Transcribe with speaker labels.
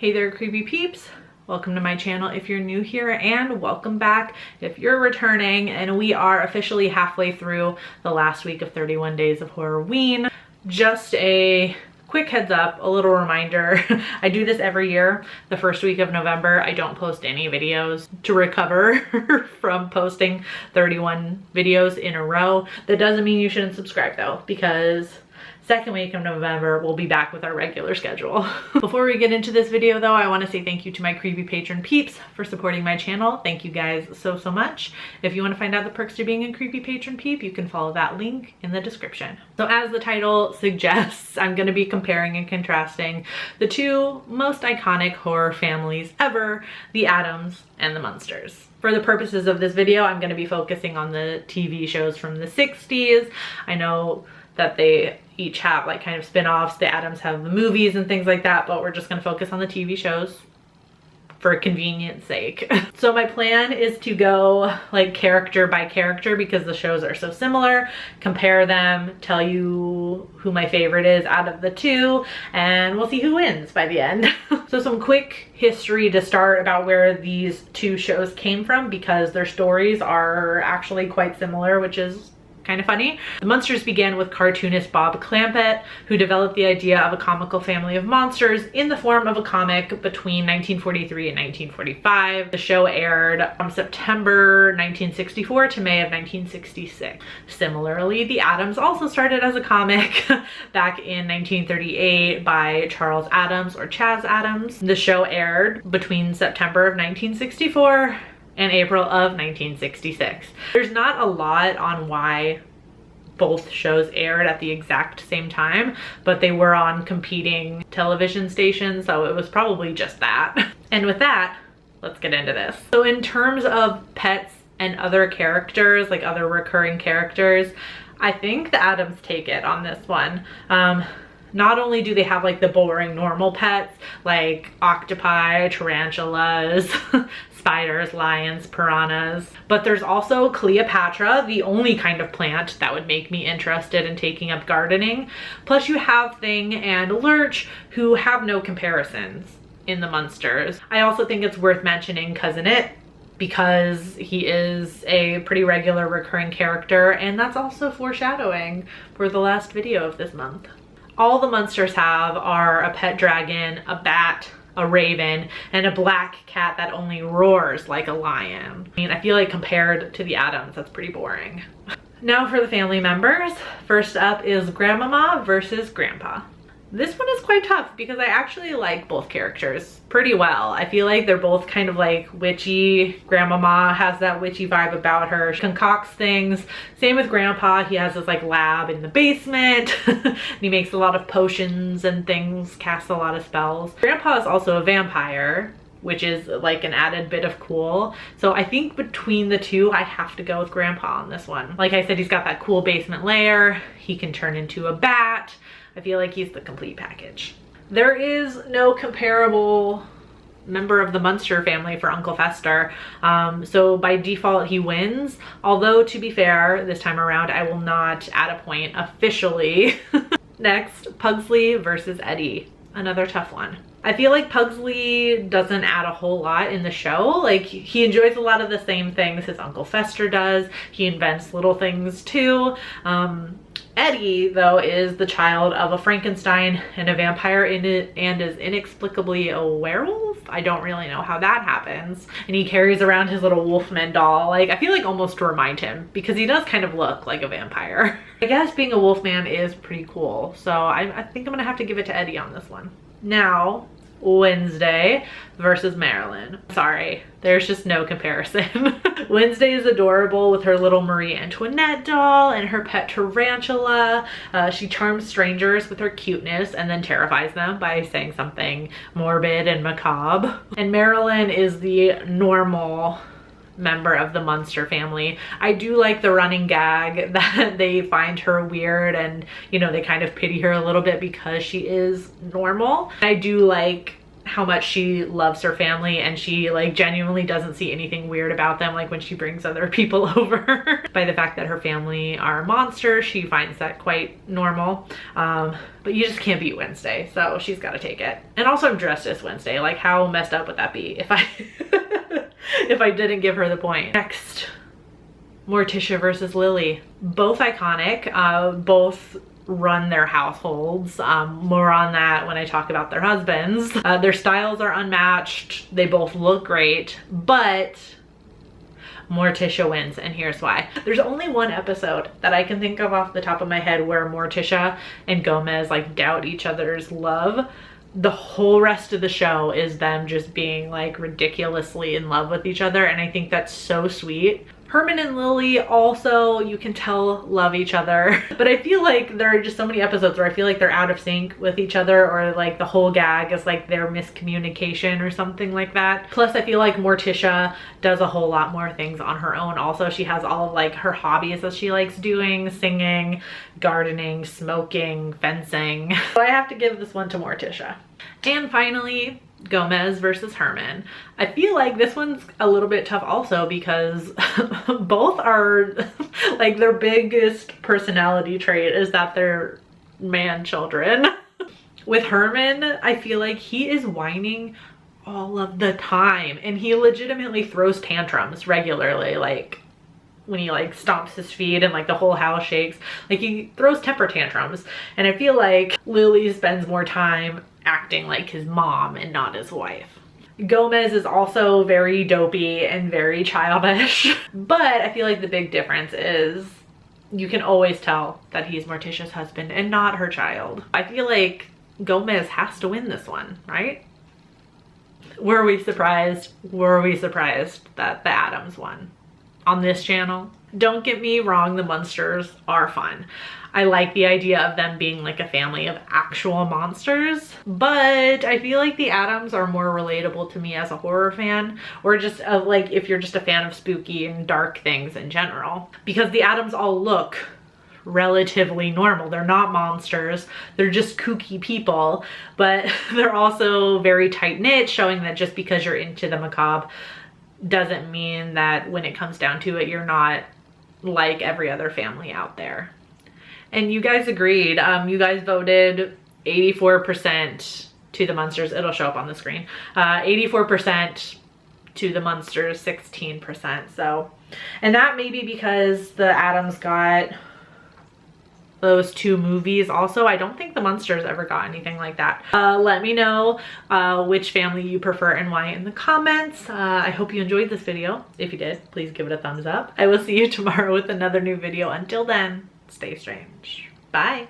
Speaker 1: Hey there, creepy peeps. Welcome to my channel if you're new here, and welcome back if you're returning. And we are officially halfway through the last week of 31 days of Horrorween. Just a quick heads up, a little reminder. I do this every year. The first week of November, I don't post any videos to recover from posting 31 videos in a row. That doesn't mean you shouldn't subscribe though, because second week of November, we'll be back with our regular schedule. Before we get into this video though, I want to say thank you to my creepy patron peeps for supporting my channel. Thank you guys so much. If you want to find out the perks to being a creepy patron peep, you can follow that link in the description. So as the title suggests, I'm going to be comparing and contrasting the two most iconic horror families ever, the Addams and the Munsters. For the purposes of this video, I'm going to be focusing on the TV shows from the 60s. I know that they each have like kind of spin-offs. The Addams have the movies and things like that, but we're just going to focus on the TV shows for convenience sake. So my plan is to go like character by character because the shows are so similar, compare them, tell you who my favorite is out of the two, and we'll see who wins by the end. So some quick history to start about where these two shows came from, because their stories are actually quite similar, which is kind of funny. The Munsters began with cartoonist Bob Clampett, who developed the idea of a comical family of monsters in the form of a comic between 1943 and 1945. The show aired from September 1964 to May of 1966. Similarly, the Addams also started as a comic back in 1938 by Charles Addams or Chaz Addams. The show aired between September of 1964 and April of 1966. There's not a lot on why both shows aired at the exact same time, but they were on competing television stations, so it was probably just that. And with that, let's get into this. So in terms of pets and other characters, like other recurring characters, I think the Addams take it on this one. Not only do they have like the boring normal pets like octopi, tarantulas, spiders, lions, piranhas, but there's also Cleopatra, the only kind of plant that would make me interested in taking up gardening. Plus you have Thing and Lurch, who have no comparisons in the Munsters. I also think it's worth mentioning Cousin It, because he is a pretty regular recurring character, and that's also foreshadowing for the last video of this month. All the Munsters have are a pet dragon, a bat, a raven, and a black cat that only roars like a lion. I mean, I feel like compared to the Addams, that's pretty boring. Now for the family members. First up is Grandmama versus Grandpa. This one is quite tough because I actually like both characters pretty well. I feel like they're both kind of like witchy. Grandmama has that witchy vibe about her. She concocts things. Same with Grandpa. He has this like lab in the basement. And he makes a lot of potions and things, casts a lot of spells. Grandpa is also a vampire, which is like an added bit of cool. So I think between the two, I have to go with Grandpa on this one. Like I said, he's got that cool basement lair. He can turn into a bat. I feel like he's the complete package. There is no comparable member of the Munster family for Uncle Fester, so by default he wins. Although to be fair, this time around I will not add a point officially. Next, Pugsley versus Eddie. Another tough one. I feel like Pugsley doesn't add a whole lot in the show. Like he enjoys a lot of the same things his Uncle Fester does. He invents little things too. Eddie, though, is the child of a Frankenstein and a vampire in it, and is inexplicably a werewolf. I don't really know how that happens. And he carries around his little Wolfman doll, like I feel like almost to remind him, because he does kind of look like a vampire. I guess being a Wolfman is pretty cool, so I think I'm gonna have to give it to Eddie on this one. Now, Wednesday versus Marilyn. Sorry, there's just no comparison. Wednesday is adorable with her little Marie Antoinette doll and her pet tarantula. She charms strangers with her cuteness and then terrifies them by saying something morbid and macabre. And Marilyn is the normal member of the Munster family. I do like the running gag that they find her weird and, you know, they kind of pity her a little bit because she is normal. I do like how much she loves her family, and she like genuinely doesn't see anything weird about them, like when she brings other people over. By the fact that her family are monsters, she finds that quite normal. But you just can't beat Wednesday, so she's got to take it. And also I'm dressed as Wednesday. Like, how messed up would that be if I if I didn't give her the point? Next, Morticia versus Lily. Both iconic, both run their households. More on that when I talk about their husbands. Their styles are unmatched. They both look great, but Morticia wins, and here's why. There's only one episode that I can think of off the top of my head where Morticia and Gomez like doubt each other's love. The whole rest of the show is them just being like ridiculously in love with each other, and I think that's so sweet. Herman and Lily also, you can tell, love each other, but I feel like there are just so many episodes where I feel like they're out of sync with each other, or like the whole gag is like their miscommunication or something like that. Plus I feel like Morticia does a whole lot more things on her own also. She has all of like her hobbies that she likes doing: singing, gardening, smoking, fencing. So I have to give this one to Morticia. And finally, Gomez versus Herman. I feel like this one's a little bit tough also because both are like, their biggest personality trait is that they're man children. With Herman, I feel like he is whining all of the time, and he legitimately throws tantrums regularly, like when he like stomps his feet and like the whole house shakes. Like, he throws temper tantrums, and I feel like Lily spends more time acting like his mom and not his wife. Gomez is also very dopey and very childish, but I feel like the big difference is you can always tell that he's Morticia's husband and not her child. I feel like Gomez has to win this one, right? Were we surprised? Were we surprised that the Addams won on this channel? Don't get me wrong, the Munsters are fun. I like the idea of them being like a family of actual monsters, but I feel like the Addams are more relatable to me as a horror fan, or just like if you're just a fan of spooky and dark things in general, because the Addams all look relatively normal. They're not monsters, they're just kooky people, but they're also very tight-knit, showing that just because you're into the macabre doesn't mean that when it comes down to it, you're not like every other family out there. And you guys agreed. You guys voted 84% to the Munsters. It'll show up on the screen. 84% to the Munsters, 16%. So, and that may be because the Addams got those 2 movies also. I don't think the Munsters ever got anything like that. Let me know which family you prefer and why in the comments. I hope you enjoyed this video. If you did, please give it a thumbs up. I will see you tomorrow with another new video. Until then, stay strange. Bye.